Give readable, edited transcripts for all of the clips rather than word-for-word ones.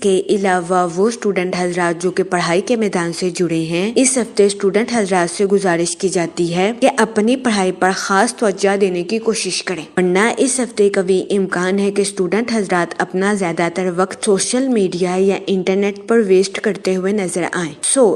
کے علاوہ وہ اسٹوڈنٹ حضرات جو کہ پڑھائی کے میدان سے جڑے ہیں، اس ہفتے اسٹوڈنٹ حضرات سے گزارش کی جاتی ہے کہ اپنی پڑھائی پر خاص توجہ دینے کی کوشش کریں، ورنہ اس ہفتے قوی امکان ہے کہ اسٹوڈنٹ حضرات اپنا زیادہ تر وقت سوشل میڈیا یا انٹرنیٹ پر ویسٹ کرتے ہوئے نظر آئیں۔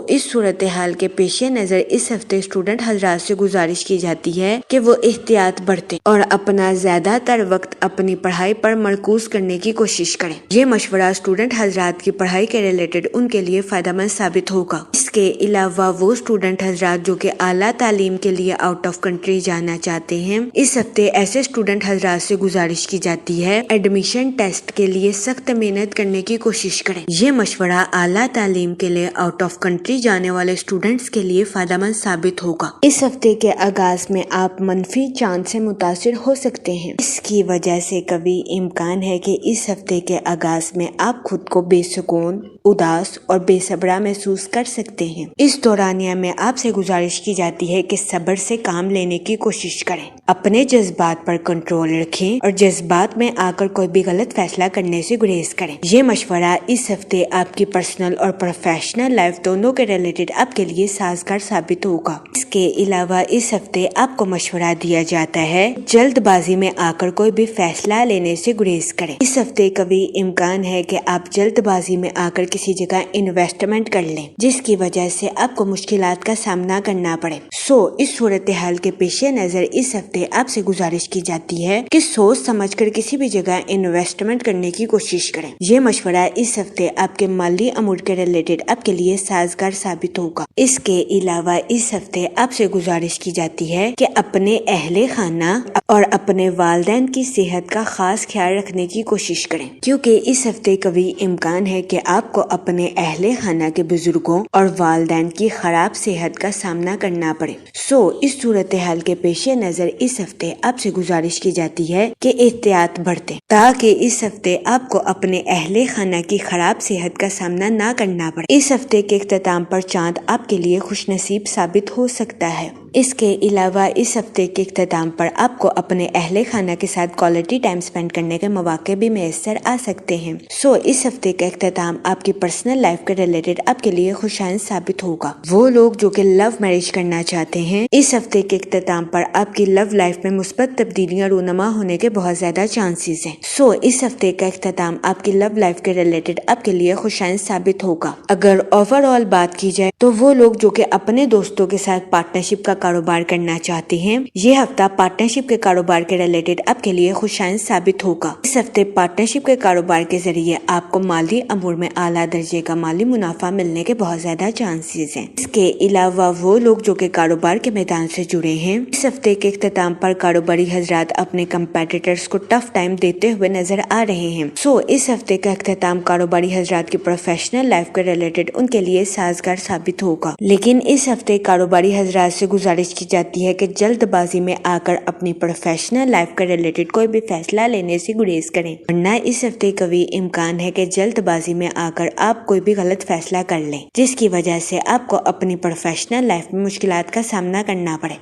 اس صورتحال کے پیش نظر اس ہفتے اسٹوڈنٹ حضرات سے گزارش کی جاتی ہے کہ وہ احتیاط برتیں اور اپنا زیادہ تر وقت اپنی پڑھائی پر مرکوز کرنے کی کوشش کریں۔ یہ مشورہ اسٹوڈنٹ حضرات کی پڑھائی کے ریلیٹڈ ان کے لیے فائدہ مند ثابت ہوگا۔ اس کے علاوہ وہ اسٹوڈنٹ حضرات جو کہ اعلیٰ تعلیم کے لیے آؤٹ آف کنٹری جانا چاہتے ہیں، اس ہفتے ایسے اسٹوڈنٹ حضرات سے گزارش کی جاتی ہے ایڈمیشن ٹیسٹ کے لیے سخت محنت کرنے کی کوشش کریں۔ یہ مشورہ اعلیٰ تعلیم کے لیے آؤٹ آف کنٹری جانے والے اسٹوڈنٹس کے لیے فائدہ مند ثابت ہوگا۔ اس ہفتے کے آغاز میں آپ منفی چانس سے متاثر ہو سکتے ہیں، اس کی وجہ سے قوی امکان ہے کہ اس ہفتے کے آغاز میں آپ خود کو بے سکون، اداس اور بے صبرا محسوس کر سکتے ہیں۔ اس دورانیہ میں آپ سے گزارش کی جاتی ہے کہ صبر سے کام لینے کی کوشش کریں، اپنے جذبات پر کنٹرول رکھیں اور جذبات میں آ کر کوئی بھی غلط فیصلہ کرنے سے گریز کریں۔ یہ مشورہ اس ہفتے آپ کی پرسنل اور پروفیشنل لائف دونوں کے ریلیٹڈ آپ کے لیے سازگار ثابت ہوگا۔ اس کے علاوہ اس ہفتے آپ کو مشورہ دیا جاتا ہے جلد بازی میں آ کر کوئی بھی فیصلہ لینے سے گریز کریں۔ اس ہفتے قوی امکان ہے کہ آپ جلد بازی میں آ کر کسی جگہ انویسٹمنٹ کر لیں، جس کی وجہ سے آپ کو مشکلات کا سامنا کرنا پڑے۔ اس صورتحال کے پیش نظر اس ہفتے آپ سے گزارش کی جاتی ہے کہ سوچ سمجھ کر کسی بھی جگہ انویسٹمنٹ کرنے کی کوشش کریں۔ یہ مشورہ اس ہفتے آپ کے مالی امور کے ریلیٹڈ آپ کے لیے سازگار ثابت ہوگا۔ اس کے علاوہ اس ہفتے آپ سے گزارش کی جاتی ہے کہ اپنے اہل خانہ اور اپنے والدین کی صحت کا خاص خیال رکھنے کی کوشش کریں، کیونکہ اس ہفتے قوی امکان ہے کہ آپ کو اپنے اہل خانہ کے بزرگوں اور والدین کی خراب صحت کا سامنا کرنا پڑے۔ اس صورتحال کے پیش نظر اس ہفتے آپ سے گزارش کی جاتی ہے کہ احتیاط برتیں تاکہ اس ہفتے آپ کو اپنے اہل خانہ کی خراب صحت کا سامنا نہ کرنا پڑے۔ اس ہفتے کے اختتام پر چاند آپ کے لیے خوش نصیب ثابت ہو سکتا ہے۔ اس کے علاوہ اس ہفتے کے اختتام پر آپ کو اپنے اہل خانہ کے ساتھ کوالٹی ٹائم سپینڈ کرنے کے مواقع بھی میسر آ سکتے ہیں۔ اس ہفتے کا اختتام آپ کی پرسنل لائف کے ریلیٹڈ آپ کے لیے خوشائند ثابت ہوگا۔ وہ لوگ جو کہ لو میرج کرنا چاہتے ہیں، اس ہفتے کے اختتام پر آپ کی لو لائف میں مثبت تبدیلیاں رونما ہونے کے بہت زیادہ چانسز ہیں۔ اس ہفتے کا اختتام آپ کی لو لائف کے ریلیٹڈ آپ کے لیے خوشائند ثابت ہوگا۔ اگر اوور آل بات کی جائے تو وہ لوگ جو کہ اپنے دوستوں کے ساتھ پارٹنرشپ کا کاروبار کرنا چاہتے ہیں، یہ ہفتہ پارٹنرشپ کے کاروبار کے ریلیٹڈ آپ کے لیے خوشائند ثابت ہوگا۔ اس ہفتے پارٹنرشپ کے کاروبار کے ذریعے آپ کو مالی امور میں اعلیٰ درجے کا مالی منافع ملنے کے بہت زیادہ چانسز ہیں۔ اس کے علاوہ وہ لوگ جو کہ کاروبار کے میدان سے جڑے ہیں، اس ہفتے کے اختتام پر کاروباری حضرات اپنے کمپیٹیٹرز کو ٹف ٹائم دیتے ہوئے نظر آ رہے ہیں۔ اس ہفتے کا اختتام کاروباری حضرات کی پروفیشنل لائف کے ریلیٹڈ ان کے لیے سازگار ثابت ہوگا، لیکن اس ہفتے کاروباری حضرات سے گزارش کی جاتی ہے کہ جلد بازی میں آ کر اپنی پروفیشنل لائف کے ریلیٹڈ کوئی بھی فیصلہ لینے سے گریز کریں، ورنہ اس ہفتے قوی امکان ہے کہ جلد بازی میں آ کر آپ کوئی بھی غلط فیصلہ کر لیں، جس کی وجہ سے آپ کو اپنی پروفیشنل لائف میں مشکلات کا سامنا کرنا پڑے۔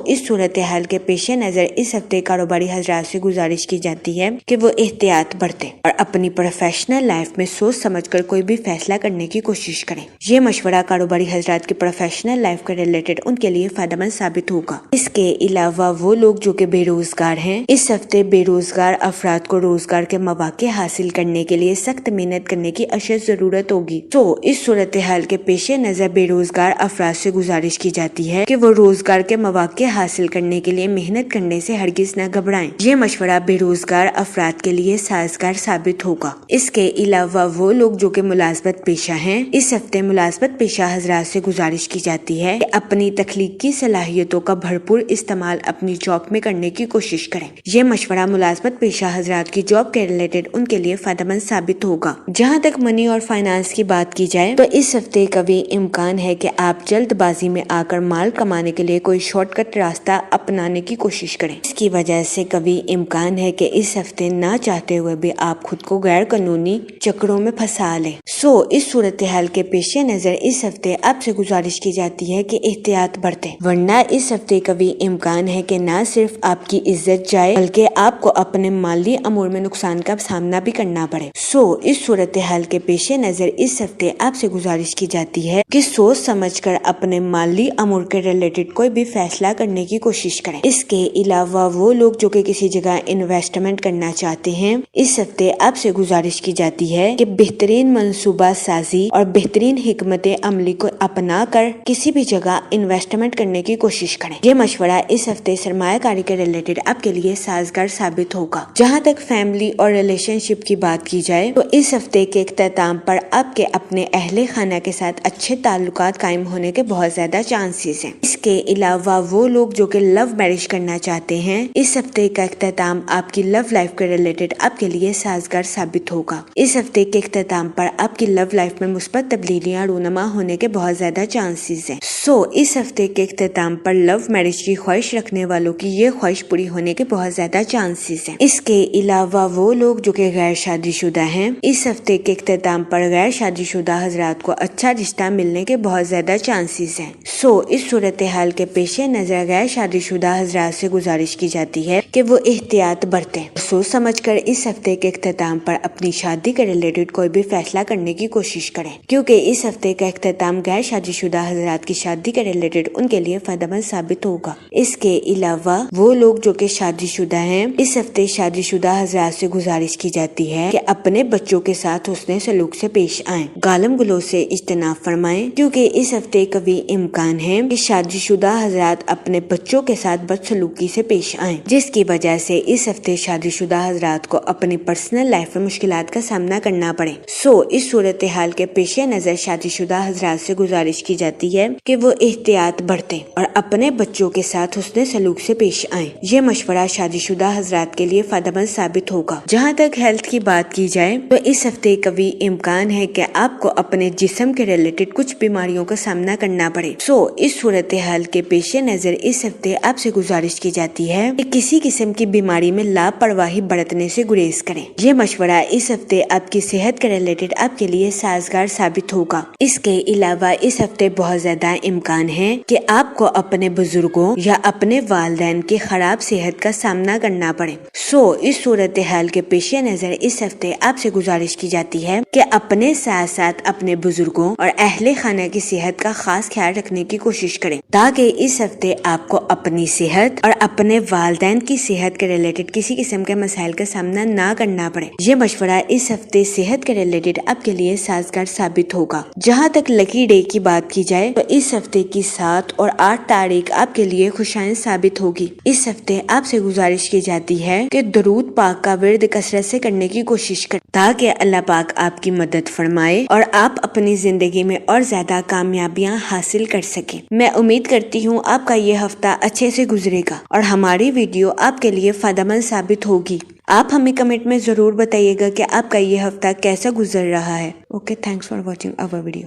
اس صورتحال کے پیش نظر اس ہفتے کاروباری حضرات سے گزارش کی جاتی ہے کہ وہ احتیاط برتیں اور اپنی پروفیشنل لائف میں سوچ سمجھ کر کوئی بھی فیصلہ کرنے کی کوشش کریں۔ یہ مشورہ کاروباری حضرات کی پروفیشنل لائف کے ریلیٹڈ ان کے لیے فائدہ مند ثابت ہوگا۔ اس کے علاوہ وہ لوگ جو کہ بے روزگار ہیں، اس ہفتے بے روزگار افراد کو روزگار کے مواقع حاصل کرنے کے لیے سخت محنت کرنے کی اشد ضرورت ہوگی۔ اس صورتحال کے پیش نظر بے روزگار افراد سے گزارش کی جاتی ہے کہ وہ روزگار کے مواقع حاصل کرنے کے لیے محنت کرنے سے ہرگز نہ گھبرائیں۔ یہ مشورہ بے روزگار افراد کے لیے سازگار ثابت ہوگا۔ اس کے علاوہ وہ لوگ جو کہ ملازمت پیشہ ہیں، اس ہفتے ملازمت پیشہ حضرات سے گزارش کی جاتی ہے کہ اپنی تخلیقی صلاحیتوں کا بھرپور استعمال اپنی جاب میں کرنے کی کوشش کریں۔ یہ مشورہ ملازمت پیشہ حضرات کی جاب کے ریلیٹڈ ان کے لیے فائدہ مند ثابت ہوگا۔ جہاں تک منی اور فائنانس کی بات کی جائے تو اس ہفتے قوی امکان ہے کہ آپ جلد بازی میں آ کر مال کمانے کے لیے کوئی شارٹ کٹ راستہ اپنانے کی کی کوشش کریں۔ اس کی وجہ سے کبھی امکان ہے کہ اس ہفتے نہ چاہتے ہوئے بھی آپ خود کو غیر قانونی چکروں میں پھنسا لیں۔ اس صورتحال کے پیش نظر اس ہفتے آپ سے گزارش کی جاتی ہے کہ احتیاط برتیں، ورنہ اس ہفتے کبھی امکان ہے کہ نہ صرف آپ کی عزت جائے بلکہ آپ کو اپنے مالی امور میں نقصان کا سامنا بھی کرنا پڑے۔ اس صورتحال کے پیش نظر اس ہفتے آپ سے گزارش کی جاتی ہے کہ سوچ سمجھ کر اپنے مالی امور کے ریلیٹڈ کوئی بھی فیصلہ کرنے کی کوشش کریں۔ اس کے علاوہ وہ لوگ جو کہ کسی جگہ انویسٹمنٹ کرنا چاہتے ہیں، اس ہفتے آپ سے گزارش کی جاتی ہے کہ بہترین منصوبہ سازی اور بہترین حکمت عملی کو اپنا کر کسی بھی جگہ انویسٹمنٹ کرنے کی کوشش کریں۔ یہ مشورہ اس ہفتے سرمایہ کاری کے ریلیٹڈ آپ کے لیے سازگار ثابت ہوگا۔ جہاں تک فیملی اور ریلیشن شپ کی بات کی جائے تو اس ہفتے کے اختتام پر آپ کے اپنے اہل خانہ کے ساتھ اچھے تعلقات قائم ہونے کے بہت زیادہ چانسز ہیں۔ اس کے علاوہ وہ لوگ جو کہ لو میرج کرنا چاہتے ہیں، اس ہفتے کا اختتام آپ کی لو لائف کے ریلیٹڈ آپ کے لیے سازگار ثابت ہوگا۔ اس ہفتے کے اختتام پر آپ کی لو لائف میں مثبت تبدیلیاں رونما ہونے کے بہت زیادہ چانسز ہیں۔ اس ہفتے کے اختتام پر لو میرج کی خواہش رکھنے والوں کی یہ خواہش پوری ہونے کے بہت زیادہ چانسز ہیں۔ اس کے علاوہ وہ لوگ جو کہ غیر شادی شدہ ہیں، اس ہفتے کے اختتام پر غیر شادی شدہ حضرات کو اچھا رشتہ ملنے کے بہت زیادہ چانسز ہیں۔ اس صورتحال کے پیش نظر غیر شادی شدہ حضرات سے گزارش کی جاتی ہے کہ وہ احتیاط برتیں، سوچ سمجھ کر اس ہفتے کے اختتام پر اپنی شادی کے ریلیٹڈ کوئی بھی فیصلہ کرنے کی کوشش کریں، کیونکہ اس ہفتے کا اختتام غیر شادی شدہ حضرات کی شادی کے ریلیٹڈ ان کے لیے فائدہ مند ثابت ہوگا۔ اس کے علاوہ وہ لوگ جو کہ شادی شدہ ہیں، اس ہفتے شادی شدہ حضرات سے گزارش کی جاتی ہے کہ اپنے بچوں کے ساتھ حسن سلوک سے پیش آئیں، گالم گلوچ سے اجتناب فرمائیں، کیونکہ اس ہفتے کبھی امکان ہے کہ شادی شدہ حضرات اپنے بچوں کے ساتھ بدسلوکی سے پیش آئیں، جس کی وجہ سے اس ہفتے شادی شدہ حضرات کو اپنی پرسنل لائف میں مشکلات کا سامنا کرنا پڑے۔ اس صورتحال کے پیش نظر شادی شدہ حضرات سے گزارش کی جاتی ہے کہ وہ احتیاط برتیں اور اپنے بچوں کے ساتھ حسن سلوک سے پیش آئیں۔ یہ مشورہ شادی شدہ حضرات کے لیے فائدہ مند ثابت ہوگا۔ جہاں تک ہیلتھ کی بات کی جائے تو اس ہفتے کبھی امکان ہے کہ آپ کو اپنے جسم کے ریلیٹڈ کچھ بیماریوں کا سامنا کرنا پڑے۔ اس صورتحال کے پیش نظر اس ہفتے آپ سے گزارش کی جاتی ہے کہ کسی قسم کی بیماری میں لاپرواہی برتنے سے گریز کریں۔ یہ مشورہ اس ہفتے آپ کی صحت کے ریلیٹڈ آپ کے لیے سازگار ثابت ہوگا۔ اس کے علاوہ اس ہفتے بہت زیادہ امکان ہے کہ آپ کو اپنے بزرگوں یا اپنے والدین کی خراب صحت کا سامنا کرنا پڑے۔ اس صورتحال کے پیش نظر اس ہفتے آپ سے گزارش کی جاتی ہے کہ اپنے ساتھ ساتھ اپنے بزرگوں اور اہل خانہ کی صحت کا خاص خیال رکھنے کی کوشش کریں، تاکہ اس ہفتے آپ کو اپنی صحت اور اپنے والدین کی صحت کے ریلیٹڈ کسی قسم کے مسائل کا سامنا نہ کرنا پڑے۔ یہ مشورہ اس ہفتے صحت کے ریلیٹڈ آپ کے لیے سازگار ثابت ہوگا۔ جہاں تک لکی ڈے کی بات کی جائے تو اس ہفتے کی 7 اور 8 تاریخ آپ کے لیے خوشائن ثابت ہوگی۔ اس ہفتے آپ سے گزارش کی جاتی ہے کہ درود پاک کا ورد کثرت سے کرنے کی کوشش کریں، تاکہ اللہ پاک آپ کی مدد فرمائے اور آپ اپنی زندگی میں اور زیادہ کامیابیاں حاصل کر سکیں۔ میں امید کرتی ہوں آپ کا یہ ہفتہ اچھے سے گزرے گا اور ہماری ویڈیو آپ کے لیے فائدہ مند ثابت ہوگی۔ آپ ہمیں کمنٹ میں ضرور بتائیے گا کہ آپ کا یہ ہفتہ کیسا گزر رہا ہے۔ Okay, thanks for watching our video.